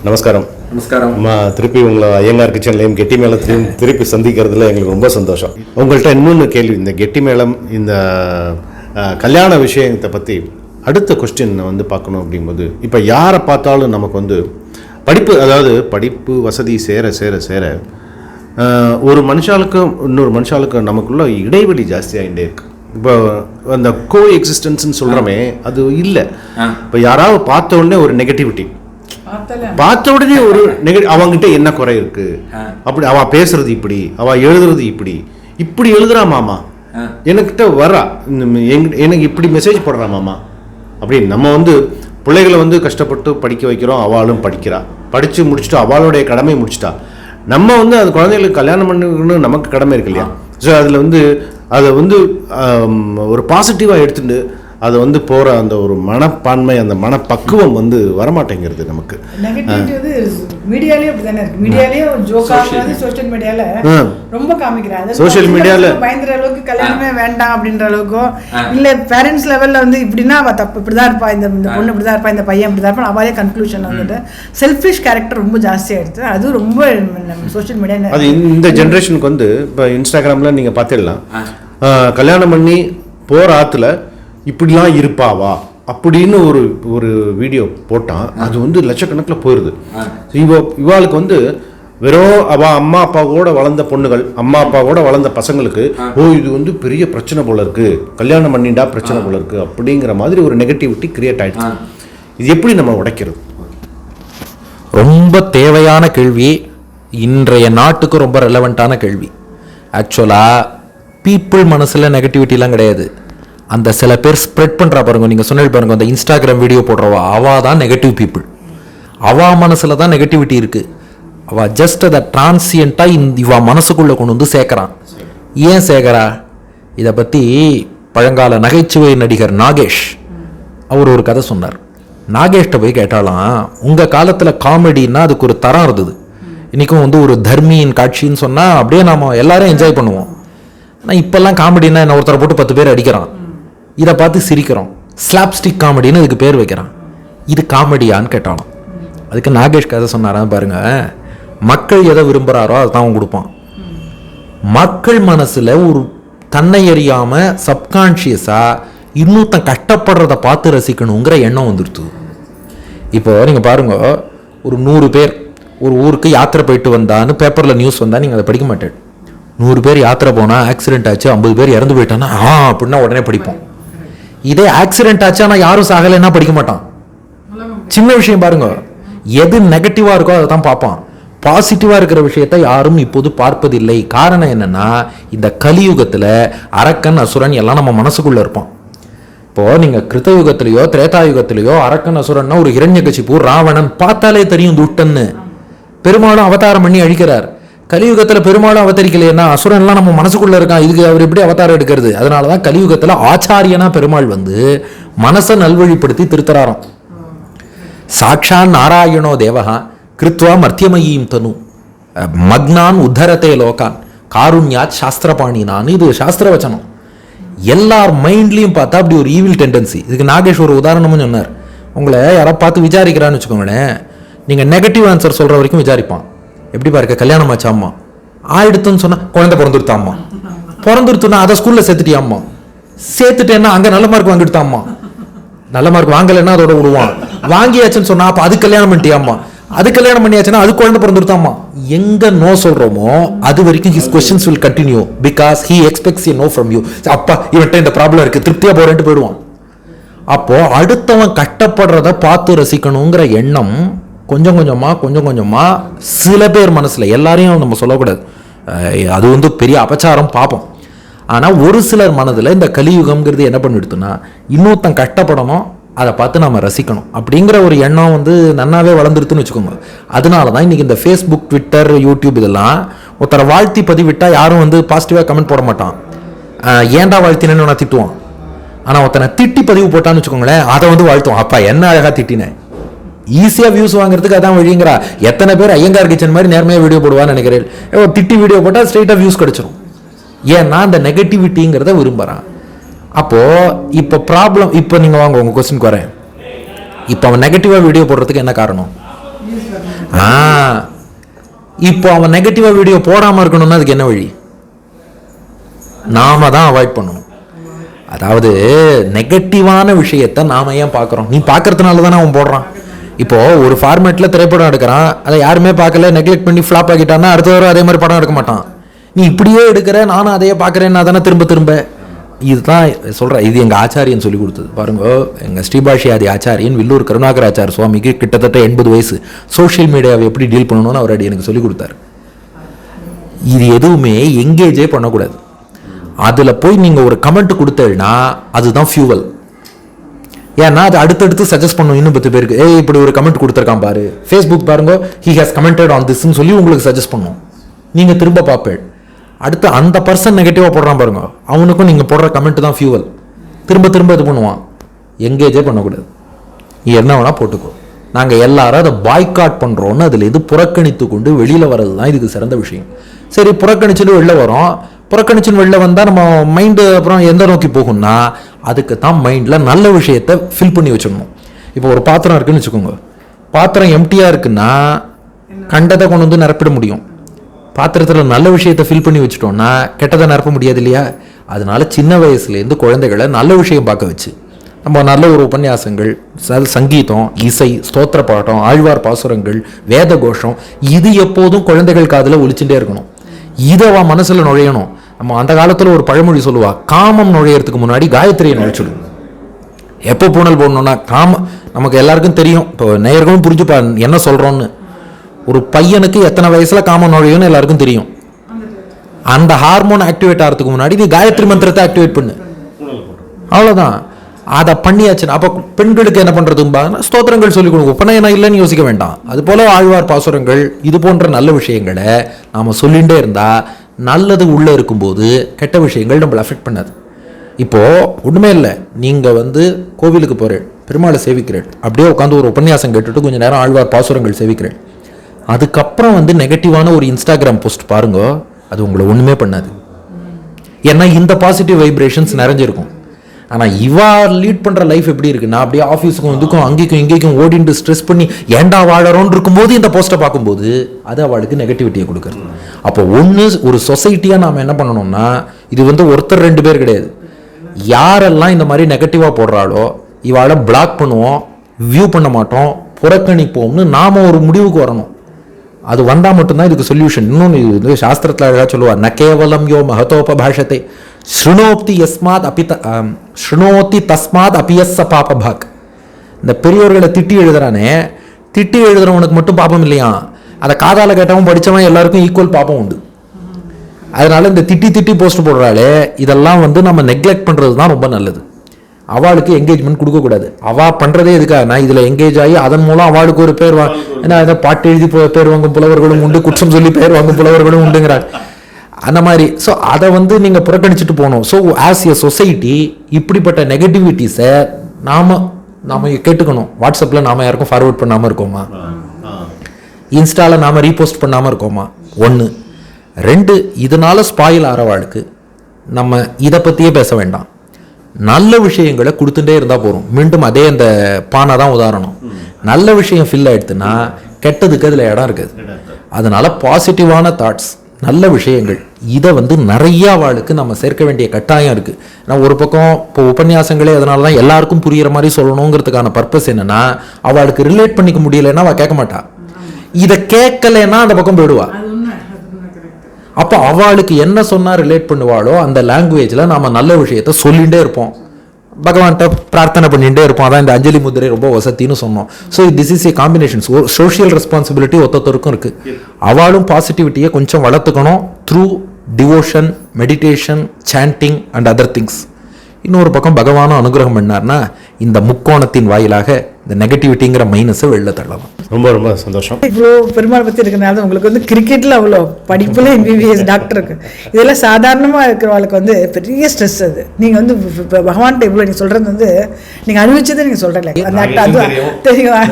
நமஸ்காரம். நமஸ்காரம். திருப்பி உங்களை ஐயங்கார் கிச்சன்லையும் கெட்டி மேளத்தையும் திருப்பி சந்திக்கிறதுல எங்களுக்கு ரொம்ப சந்தோஷம். உங்கள்கிட்ட இன்னொன்று கேள்வி, இந்த கெட்டி மேளம் இந்த கல்யாண விஷயத்தை பற்றி அடுத்த கொஸ்டின் வந்து பார்க்கணும் அப்படிங்கும்போது, இப்போ யாரை பார்த்தாலும் நமக்கு வந்து படிப்பு வசதி சேர சேர சேர ஒரு மனுஷாளுக்கும் இன்னொரு மனுஷாளுக்கும் நமக்குள்ள இடைவெளி ஜாஸ்தியாகிட்டே இருக்கு. இப்போ அந்த கோ எக்ஸிஸ்டன்ஸ்ன்னு சொல்கிறோமே, அது இல்லை. இப்போ யாராவது பார்த்த உடனே ஒரு நெகட்டிவிட்டி, பார்த்த உடனே ஒரு அவங்ககிட்ட என்ன குறை இருக்கு, அப்படி அவ பேசுறது இப்படி, அவ எழுதுறது இப்படி எழுதுறா மாமா, எனக்கிட்ட வரா, எனக்கு இப்படி மெசேஜ் போடுறா மாமா அப்படின்னு. நம்ம வந்து பிள்ளைகளை வந்து கஷ்டப்பட்டு படிக்க வைக்கிறோம், அவளும் படிக்கிறா, படித்து முடிச்சுட்டு அவளுடைய கடமை முடிச்சுட்டா. நம்ம வந்து அது குழந்தைகளுக்கு கல்யாணம் பண்ணணும்னு நமக்கு கடமை இருக்கு இல்லையா? ஸோ அதில் வந்து அதை வந்து ஒரு பாசிட்டிவாக எடுத்துட்டு அதை வந்து போகிற அந்த ஒரு மனப்பான்மை, அந்த மனப்பக்குவம் வந்து வரமாட்டேங்கிறது நமக்கு. நெகட்டிவிட்டி வந்து மீடியாலேயே அப்படி தானே இருக்குது. மீடியாலேயே ஒரு ஜோக்காக வந்து சோஷியல் மீடியாவில் ரொம்ப காமிக்கிறாங்க. சோஷியல் மீடியாவில் பயந்துற அளவுக்கு கல்யாணமே வேண்டாம் அப்படின்ற அளவுக்கோ, இல்லை பேரண்ட்ஸ் லெவலில் வந்து இப்படின்னா அவள் தப்பு இப்படி தான் இருப்பா, இந்த பொண்ணு இப்படி தான் இருப்பா, இந்த பையன் இப்படி தான் இருப்பான், அவளே கன்க்ளூஷன் வந்துட்டு செல்ஃபிஷ் கேரக்டர் ரொம்ப ஜாஸ்தியாக எடுத்து அது ரொம்ப சோஷியல் மீடியா. அது இந்த ஜென்ரேஷனுக்கு வந்து இப்போ இன்ஸ்டாகிராமில் நீங்கள் பார்த்துடலாம், கல்யாணம் பண்ணி போகிற ஆற்றுல இப்படிலாம் இருப்பாவா அப்படின்னு ஒரு வீடியோ போட்டான். அது வந்து லட்சக்கணக்கில் போயிடுது. இவாளுக்கு வந்து வெறும் அம்மா அப்பாவோட வளர்ந்த பொண்ணுகள், அம்மா அப்பாவோட வளர்ந்த பசங்களுக்கு இது வந்து பெரிய பிரச்சனை போல இருக்கு, கல்யாணம் பண்ணிட்டா பிரச்சனை போல இருக்கு அப்படிங்கிற மாதிரி ஒரு நெகட்டிவிட்டி கிரியேட் ஆயிடுச்சு. இது எப்படி நம்ம உடைக்கிறது? ரொம்ப தேவையான கேள்வி, இன்றைய நாட்டுக்கு ரொம்ப ரெலவெண்ட்டான கேள்வி. ஆக்சுவலாக பீப்புள் மனசில் நெகட்டிவிட்டிலாம் கிடையாது. அந்த சில பேர் ஸ்ப்ரெட் பண்ணுறா பாருங்க, நீங்கள் சொன்னது பாருங்க, அந்த இன்ஸ்டாகிராம் வீடியோ போடுறவா அவள் தான் நெகட்டிவ் பீப்புள். அவள் மனசில் தான் நெகட்டிவிட்டி இருக்குது. அவள் ஜஸ்ட் அதை டிரான்சியண்ட்டாக இவா மனசுக்குள்ளே கொண்டு வந்து சேர்க்குறான். ஏன் சேர்க்குறா? இதை பற்றி பழங்கால நகைச்சுவை நடிகர் நாகேஷ் அவர் ஒரு கதை சொன்னார். நாகேஷ்ட போய் கேட்டாலாம், உங்கள் காலத்தில் காமெடின்னா அதுக்கு ஒரு தரம் இருந்தது, இன்றைக்கும் வந்து ஒரு தர்மியின் காட்சின்னு சொன்னால் அப்படியே நாம் எல்லாரும் என்ஜாய் பண்ணுவோம். ஆனால் இப்போல்லாம் காமெடின்னா என்ன, ஒருத்தரை போட்டு 10 பேர் அடிக்கிறான், இதை பார்த்து சிரிக்கிறோம், ஸ்லாப்ஸ்டிக் காமெடின்னு இதுக்கு பேர் வைக்கிறான். இது காமெடியான்னு கேட்டாலும் அதுக்கு நாகேஷ் கதை சொன்னாரான்னு பாருங்க. மக்கள் எதை விரும்புகிறாரோ அதை தான் அவன் கொடுப்பான். மக்கள் மனசில் ஒரு தன்னை அறியாமல் சப்கான்ஷியஸாக இன்னொருத்தன் கஷ்டப்படுறத பார்த்து ரசிக்கணுங்கிற எண்ணம் வந்துடுது. இப்போ நீங்கள் பாருங்க, ஒரு 100 பேர் ஒரு ஊருக்கு யாத்திரை போயிட்டு வந்தான்னு பேப்பரில் நியூஸ் வந்தால் நீங்கள் அதை படிக்க மாட்டேன். 100 பேர் யாத்திரை போனால் ஆக்சிடென்ட் ஆச்சு, 50 பேர் இறந்து போயிட்டான்னா அப்படின்னா உடனே படிப்போம். இதே ஆக்சிடென்ட் ஆச்சு ஆனால் யாரும் சாகலைன்னா படிக்க மாட்டான். சின்ன விஷயம் பாருங்க, எது நெகட்டிவாக இருக்கோ அதை தான் பார்ப்பான். பாசிட்டிவாக இருக்கிற விஷயத்தை யாரும் இப்போது பார்ப்பதில்லை. காரணம் என்னன்னா, இந்த கலியுகத்தில் அரக்கன் அசுரன் எல்லாம் நம்ம மனசுக்குள்ளே இருப்பான். இப்போது நீங்கள் கிருத்தயுகத்திலேயோ திரேதாயுகத்திலேயோ அரக்கன் அசுரன்னா ஒரு ஹிரண்யகசிபு ராவணன் பார்த்தாலே தெரியும் துட்டன்னு. பெருமாளும் அவதாரம் பண்ணி அழிக்கிறார். கலியுகத்தில் பெருமாளும் அவதரிக்கலைன்னா அசுரன்லாம் நம்ம மனசுக்குள்ளே இருக்கான், இதுக்கு அவர் எப்படி அவதாரம் எடுக்கிறது? அதனால தான் கலியுகத்தில் ஆச்சாரியனா பெருமாள் வந்து மனசை நல்வழிப்படுத்தி திருத்தராரம். சாட்சான் நாராயணோ தேவஹா கிருத்வா மர்த்தியமயீம் தனு மக்னான் உத்தரத்தே லோகான் காருண்யாத் சாஸ்திரபாணினான்னு இது சாஸ்திர வச்சனம். எல்லார் மைண்ட்லையும் பார்த்தா அப்படி ஒரு ஈவில் டெண்டன்சி. இதுக்கு நாகேஷ் ஒரு உதாரணமும் சொன்னார். உங்களை யாராவது பார்த்து விசாரிக்கிறான்னு வச்சுக்கோங்களேன், நீங்கள் நெகட்டிவ் ஆன்சர் சொல்கிற வரைக்கும் விசாரிப்பான். எப்படி பாருக்க, கல்யாணம் ஆச்சு அம்மா, ஆயிடுத்துன்னு சொன்னால் குழந்தை பிறந்துருத்தாம்மா, பிறந்துருத்துனா அதை ஸ்கூலில் சேர்த்துட்டியாம்மா, சேர்த்துட்டேன்னா அங்கே நல்ல மார்க் வாங்கிடுத்தாம்மா, நல்ல மார்க் வாங்கலைன்னா அதோட விடுவான், வாங்கியாச்சுன்னு சொன்னா அப்போ அது கல்யாணம் பண்ணிட்டியாம்மா, அது கல்யாணம் பண்ணியாச்சுன்னா அது குழந்தை பிறந்துருத்தாம்மா. எங்கே நோ சொல்கிறோமோ அது வரைக்கும் his questions will continue because he expects no from you. அப்பா இவன்ட்ட இந்த ப்ராப்ளம் இருக்குது, திருப்தியாக போகிறேன்ட்டு போயிடுவான். அப்போது அடுத்தவன் கஷ்டப்படுறத பார்த்து ரசிக்கணுங்கிற எண்ணம் கொஞ்சம் கொஞ்சமாக சில பேர் மனசில், எல்லாரையும் நம்ம சொல்லக்கூடாது, அது வந்து பெரிய அபச்சாரம் பார்ப்போம். ஆனால் ஒரு சிலர் மனதில் இந்த கலியுகம்ங்கிறது என்ன பண்ணிடுதுன்னா, இன்னொருத்தன் கஷ்டப்படணும், அதை பார்த்து நம்ம ரசிக்கணும் அப்படிங்கிற ஒரு எண்ணம் வந்து நன்னாவே வளர்ந்துருதுன்னு வச்சுக்கோங்க. அதனால தான் இன்றைக்கி இந்த ஃபேஸ்புக், ட்விட்டர், யூடியூப் இதெல்லாம் ஒருத்தரை வாழ்த்தி பதிவிட்டால் யாரும் வந்து பாசிட்டிவாக கமெண்ட் போட மாட்டான், ஏன்டா வாழ்த்தினேன்னு நான் திட்டுவான். ஆனால் ஒருத்தனை திட்டி பதிவு போட்டான்னு வச்சுக்கோங்களேன், அதை வந்து வாழ்த்துவான், அப்பா என்ன அழகாக திட்டினேன். ஈஸியாக வியூஸ் வாங்குறதுக்கு அதான் வழிங்கிறா. எத்தனை பேர் ஐயங்கார் கிச்சன் மாதிரி நேர்மையாக வீடியோ போடுவான்னு நினைக்கிறேன். திட்டி வீடியோ போட்டால் ஸ்ட்ரெயிட்டாக வியூஸ் கிடச்சிரும். ஏன்னா அந்த நெகட்டிவிட்டிங்கிறத விரும்புகிறான். அப்போது இப்போ ப்ராப்ளம், இப்போ நீங்கள் வாங்க உங்கள் கொஸ்டினுக்கு வரேன். இப்போ அவன் நெகட்டிவாக வீடியோ போடுறதுக்கு என்ன காரணம்? இப்போ அவன் நெகட்டிவா வீடியோ போடாம இருக்கணும்னா அதுக்கு என்ன வழி? நாம தான் அவாய்ட் பண்ணணும். அதாவது நெகட்டிவான விஷயத்த நாம ஏன் பார்க்குறோம்? நீ பார்க்கறதுனால தானே அவன் போடுறான். இப்போ ஒரு ஃபார்மேட்டில் திரைப்படம் எடுக்கிறான், அதை யாருமே பார்க்கல, நெக்லெக்ட் பண்ணி ஃப்ளாப் ஆகிட்டான்னா அடுத்த வாரம் அதே மாதிரி படம் எடுக்க மாட்டான். நீ இப்படியே எடுக்கிற, நானும் அதையே பார்க்குறேன்னா தானே திரும்ப இதுதான் சொல்கிறேன். இது எங்கள் ஆச்சாரியன் சொல்லி கொடுத்தது. பாருங்க, எங்கள் ஸ்ரீபாஷியாதி ஆச்சாரியன் வில்லூர் கருணாகராச்சார சுவாமிக்கு கிட்டத்தட்ட 80 வயசு. சோஷியல் மீடியாவை எப்படி டீல் பண்ணணும்னு அவர் எனக்கு சொல்லி கொடுத்தாரு. இது எதுவுமே எங்கேஜே பண்ணக்கூடாது. அதில் போய் நீங்கள் ஒரு கமெண்ட் கொடுத்தேன்னா அதுதான் ஃபியூவல். ஏன்னா அது அடுத்தடுத்து சஜஸ்ட் பண்ணும் இன்னும் 10 பேருக்கு. இப்படி ஒரு கமெண்ட் கொடுத்துருக்கான் பாரு, ஃபேஸ்புக் பாருங்க, ஹி ஹாஸ் கமெண்டட் ஆன் திஸ்ன்னு சொல்லி உங்களுக்கு சஜஸ்ட் பண்ணும். நீங்கள் திரும்ப பார்ப்பேன். அடுத்து அந்த பர்சன் நெகட்டிவாக போடுறான் பாருங்க, அவனுக்கும் நீங்கள் போடுற கமெண்ட் தான் ஃபியூவல். திரும்ப இது பண்ணுவான். எங்கேஜே பண்ணக்கூடாது. நீ என்ன வேணால் போட்டுக்கோ. நாங்கள் எல்லாரும் அதை பாய்காட் பண்ணுறோன்னு அதில் இது புறக்கணித்து கொண்டு வெளியில் வர்றது தான் இதுக்கு சிறந்த விஷயம். சரி, புறக்கணிச்சுட்டு வெளில வரோம். புறக்கணிச்சுன்னு வெளில வந்தால் நம்ம மைண்டு அப்புறம் எந்த நோக்கி போகும்னா அதுக்கு தான் மைண்டில் நல்ல விஷயத்தை ஃபில் பண்ணி வச்சிடணும். இப்போ ஒரு பாத்திரம் இருக்குன்னு வச்சுக்கோங்க. பாத்திரம் எம்டியாக இருக்குன்னா கண்டதை கொண்டு வந்து நிரப்பிட முடியும். பாத்திரத்தில் நல்ல விஷயத்தை ஃபில் பண்ணி வச்சுட்டோம்னா கெட்டதை நிரப்ப முடியாது இல்லையா? அதனால சின்ன வயசுலேருந்து குழந்தைகளை நல்ல விஷயம் பார்க்க வச்சு நம்ம நல்ல ஒரு உபன்யாசங்கள், சங்கீதம், இசை, ஸ்தோத்திர பாட்டம், ஆழ்வார் பாசுரங்கள், வேத கோஷம், இது எப்போதும் குழந்தைகள் காதில் ஒலிச்சுட்டே இருக்கணும். இதை அவன் மனசில் நுழையணும். நம்ம அந்த காலத்தில் ஒரு பழமொழி சொல்லுவா, காமம் நுழையறதுக்கு முன்னாடி காயத்ரியை நுழைச்சிடும். எப்போ பூனல் போடணும்னா நமக்கு எல்லாருக்கும் தெரியும். இப்போ நேயர்களும் புரிஞ்சுப்பா என்ன சொல்கிறோன்னு. ஒரு பையனுக்கு எத்தனை வயசுல காமம் நுழையும்னு எல்லாருக்கும் தெரியும். அந்த ஹார்மோன் ஆக்டிவேட் ஆகிறதுக்கு முன்னாடி நீ காயத்ரி மந்திரத்தை ஆக்டிவேட் பண்ணு, அவ்வளோதான். அதை பண்ணியாச்சுன்னா அப்போ பெண்களுக்கு என்ன பண்ணுறதும்பா, ஸ்தோத்திரங்கள் சொல்லிக் கொடுக்கும். உபநயனம் இல்லைன்னு யோசிக்க வேண்டாம். அது போல ஆழ்வார் பாசுரங்கள், இது போன்ற நல்ல விஷயங்களை நாம் சொல்லிகிட்டே இருந்தால் நல்லது உள்ளே இருக்கும்போது கெட்ட விஷயங்கள் நம்மளை அஃபெக்ட் பண்ணாது. இப்போது ஒன்றுமே இல்லை, நீங்கள் கோவிலுக்கு போகிறேன், பெருமாளை சேவிக்கிறேன், அப்படியே உட்காந்து ஒரு உபன்யாசம் கேட்டுட்டு கொஞ்சம் நேரம் ஆழ்வார் பாசுரங்கள் சேவிக்கிறேன். அதுக்கப்புறம் நெகட்டிவான ஒரு இன்ஸ்டாகிராம் போஸ்ட் பாருங்க, அது உங்களை ஒன்றுமே பண்ணாது. ஏன்னா இந்த பாசிட்டிவ் வைப்ரேஷன்ஸ் நிறைஞ்சிருக்கும். ஆனால் இவா லீட் பண்ணுற லைஃப் எப்படி இருக்குன்னா அப்படியே ஆஃபீஸுக்கும் இதுக்கும் அங்கேயும் இங்கேயும் ஓடிட்டு ஸ்ட்ரெஸ் பண்ணி ஏண்டா வாழறோன்னு இருக்கும்போது இந்த போஸ்ட்டை பார்க்கும்போது அது அவளுக்கு நெகட்டிவிட்டியை கொடுக்குறது. அப்போ ஒரு சொசைட்டியாக நாம் என்ன பண்ணணும்னா, இது ஒருத்தர் 2 பேர் கிடையாது. யாரெல்லாம் இந்த மாதிரி நெகட்டிவாக போடுறாளோ இவாளை பிளாக் பண்ணுவோம், வியூ பண்ண மாட்டோம், புறக்கணிப்போம்னு நாம் ஒரு முடிவுக்கு வரணும். அது வந்தால் மட்டும்தான் இதுக்கு சொல்யூஷன். இன்னொன்று இது சாஸ்திரத்தில் அழகாக சொல்லுவார், ந கேவலம் யோ மகதோபபாஷத்தை ஸ்ருணோத்தி தஸ்மாத் அபியஸ்ஸ பாபபாக். இந்த பெரியோர்களை திட்டி எழுதுறானே, திட்டி எழுதுறவனுக்கு மட்டும் பாப்பம் இல்லையா, அதை காதால கேட்டவன் படித்தவன் எல்லாருக்கும் ஈக்குவல் பாப்பம் உண்டு. அதனால இந்த திட்டி போஸ்ட் போடுறாளே, இதெல்லாம் நம்ம நெக்லெக்ட் பண்ணுறது தான் ரொம்ப நல்லது. அவளுக்கு என்கேஜ்மெண்ட் கொடுக்கக்கூடாது. அவள் பண்ணுறதே எதுக்காக, நான் இதில் என்கேஜ் ஆகி அதன் மூலம் அவளுக்கு ஒரு பேர் ஏன்னா அதை பாட்டு எழுதி பேர் வாங்கும் புலவர்களும் உண்டு, குற்றம் சொல்லி பேர் வாங்கும் புலவர்களும் உண்டுங்கிறாள் அந்த மாதிரி. ஸோ அதை நீங்கள் புறக்கணிச்சுட்டு போகணும். ஸோ ஆஸ் எ சொசைட்டி இப்படிப்பட்ட நெகட்டிவிட்டிஸை நாம் கேட்டுக்கணும். வாட்ஸ்அப்பில் நாம் யாருக்கும் ஃபார்வர்ட் பண்ணாமல் இருக்கோமா? இன்ஸ்டாவில் நாம் ரீபோஸ்ட் பண்ணாமல் இருக்கோமா? 1. 2, இதனால ஸ்பாயில் ஆகிறவாளுக்கு நம்ம இதை பற்றியே பேச வேண்டாம். நல்ல விஷயங்களை கொடுத்துட்டே இருந்தால் போகிறோம். மீண்டும் அதே அந்த பானை தான் உதாரணம். நல்ல விஷயம் ஃபில் ஆகிடுதுன்னா கெட்டதுக்கு அதில் இடம் இருக்குது. அதனால பாசிட்டிவான தாட்ஸ், நல்ல விஷயங்கள், இதை நிறையா அவளுக்கு நம்ம சேர்க்க வேண்டிய கட்டாயம் இருக்குது. நான் ஒரு பக்கம் இப்போ உபன்யாசங்களே அதனால தான் எல்லாருக்கும் புரிகிற மாதிரி சொல்லணுங்கிறதுக்கான பர்பஸ் என்னென்னா, அவளுக்கு ரிலேட் பண்ணிக்க முடியலைன்னா அவள் கேட்க மாட்டா. இதை கேட்கலைன்னா அந்த பக்கம் போயிடுவா. அப்போ அவளுக்கு என்ன சொன்னால் ரிலேட் பண்ணுவாளோ அந்த லாங்குவேஜில் நாம் நல்ல விஷயத்த சொல்லிகிட்டே இருப்போம், பகவான்கிட்ட பிரார்த்தனை பண்ணிகிட்டே இருப்போம். அதான் இந்த அஞ்சலி முதிரை ரொம்ப வசத்தின்னு சொன்னோம். So this is a combination. Social responsibility ஒருத்தருக்கும் இருக்குது. அவளும் பாசிட்டிவிட்டியை கொஞ்சம் வளர்த்துக்கணும் through devotion, meditation, sanding and other things. இன்னொரு பக்கம் பகவானும் அனுகிரகம் பண்ணார்னா இந்த முக்கோணத்தின் வாயிலாக இந்த நெகட்டிவிட்டிங்கிற மைனஸை வெளில தள்ளலாம். ரொம்ப ரொம்ப சந்தோஷம். இவ்வளோ பெருமாள் பற்றி இருக்கிறனால உங்களுக்கு கிரிக்கெட்டில் அவ்வளோ படிப்புல MBBS டாக்டருக்கு இதெல்லாம் சாதாரணமாக இருக்கிறவங்களுக்கு பெரிய ஸ்ட்ரெஸ். அது நீங்கள் இப்போ பகவான்கிட்ட இவ்வளோ நீங்கள் சொல்கிறது நீங்கள் அனுபவிச்சதை நீங்கள் சொல்கிறீங்க. அந்த தெரியும்.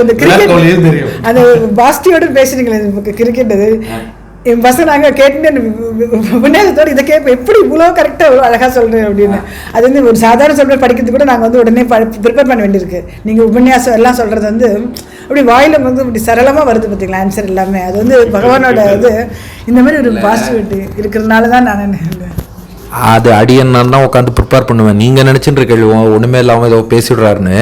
அந்த கிரிக்கெட் அந்த பாஸ்டியோட பேசுறீங்களே கிரிக்கெட் அது என் பசங்க நாங்கள் கேட்டுட்டு உபன்யாசத்தோடு இதை கேட்போம், எப்படி இவ்வளோ கரெக்டாக அழகாக சொல்கிறேன் அப்படின்னு. அது வந்து ஒரு சாதாரண சொல்கிற படிக்கிறது கூட நாங்கள் வந்து உடனே ப்ரிப்பேர் பண்ண வேண்டியிருக்கு. நீங்கள் உபன்யாசம் எல்லாம் சொல்கிறது வந்து அப்படி வாயில் வந்து இப்படி சரளமாக வருது பார்த்தீங்களா ஆன்சர் எல்லாமே. அது வந்து பகவானோட இது. இந்த மாதிரி ஒரு பாசிட்டிவிட்டி இருக்கிறதுனால தான் நான் அது அடியன் நான் தான் உட்காந்து ப்ரிப்பேர் பண்ணுவேன். நீங்கள் நினச்சிட்டு கேள்வி ஒன்றுமே இல்லாமல் ஏதோ பேசிவிடுறாருன்னு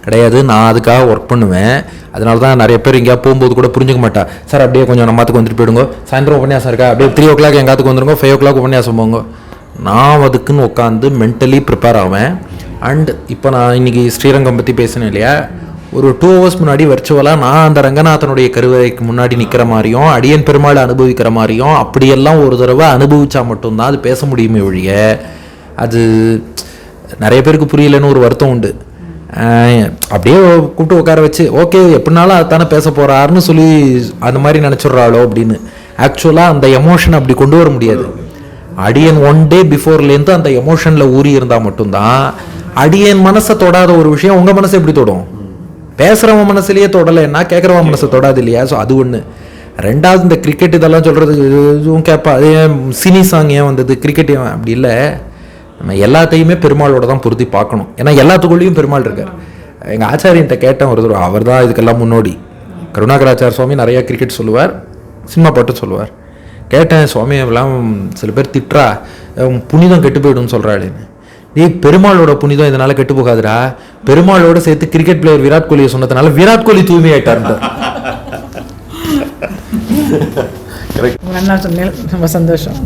கிடையாது. நான் அதுக்காக ஒர்க் பண்ணுவேன். அதனால தான் நிறைய பேர் எங்கேயா போகும்போது கூட புரிஞ்சுக்க மாட்டா. சார் அப்படியே கொஞ்சம் நம்மத்துக்கு வந்துட்டு போயிடுங்க, சாயந்தரம் உபன்யாசம் இருக்கா, அப்படியே 3 o'clock எங்காத்துக்கு வந்துருங்க, 5 o'clock உபன்யாசம் போங்க. நான் அதுக்குன்னு உட்காந்து மென்டலி ப்ரிப்பேர் ஆவேன். அண்ட் இப்போ நான் இன்றைக்கி ஸ்ரீரங்கம் பற்றி பேசினேன் இல்லையா, ஒரு 2 hours முன்னாடி வர்ச்சுவலாக நான் அந்த ரங்கநாதனுடைய கருவறைக்கு முன்னாடி நிற்கிற மாதிரியும் அடியன் பெருமாள் அனுபவிக்கிற மாதிரியும் அப்படியெல்லாம் ஒரு தடவை அனுபவிச்சா மட்டும்தான் அது பேச முடியுமே ஒழிய அது நிறைய பேருக்கு புரியலன்னு ஒரு வருத்தம் உண்டு. அப்படியே கூப்பிட்டு உட்கார வச்சு ஓகே எப்படினாலும் அதுதானே பேச போகிறாருன்னு சொல்லி அந்த மாதிரி நினச்சிட்றாளோ அப்படின்னு. ஆக்சுவலாக அந்த எமோஷன் அப்படி கொண்டு வர முடியாது. அடியன் 1 day பிஃபோர்லேருந்து அந்த எமோஷனில் ஊறி இருந்தால் மட்டும்தான். அடியன் மனசை தொடாத ஒரு விஷயம் உங்கள் மனசை எப்படி தொடும்? பேசுகிறவன் மனசுலேயே தொடலைன்னா கேட்குறவன் மனசை தொடாது இல்லையா? ஸோ அது ஒன்று. ரெண்டாவது இந்த கிரிக்கெட் இதெல்லாம் சொல்கிறது இதுவும் கேட்பா. அது ஏன் சினி சாங் ஏன் வந்தது, கிரிக்கெட் ஏன் அப்படி இல்லை. நம்ம எல்லாத்தையுமே பெருமாளோட தான் பொருத்தி பார்க்கணும். ஏன்னா எல்லாத்துக்குள்ளேயும் பெருமாள் இருக்கார். எங்கள் ஆச்சாரியன்ட்ட கேட்டேன் ஒரு தடவை, அவர் தான் இதுக்கெல்லாம் முன்னோடி. கருணாகராச்சார சுவாமி நிறையா கிரிக்கெட் சொல்லுவார், சினிமா பாட்டு சொல்லுவார். கேட்டேன் சுவாமி எல்லாம் சில பேர் திட்டுறா புனிதம் கெட்டு போயிடும்னு சொல்கிறாள்னு. பெருமாளோட புனிதம் இதனால கெட்டு போகாதுடா, பெருமாளோட சேர்த்து கிரிக்கெட் பிளேயர் விராட் கோலியை சொன்னதுனால விராட் கோலி தூய்மை ஆயிட்டார். நல்லா சொன்னேன், ரொம்ப சந்தோஷம்.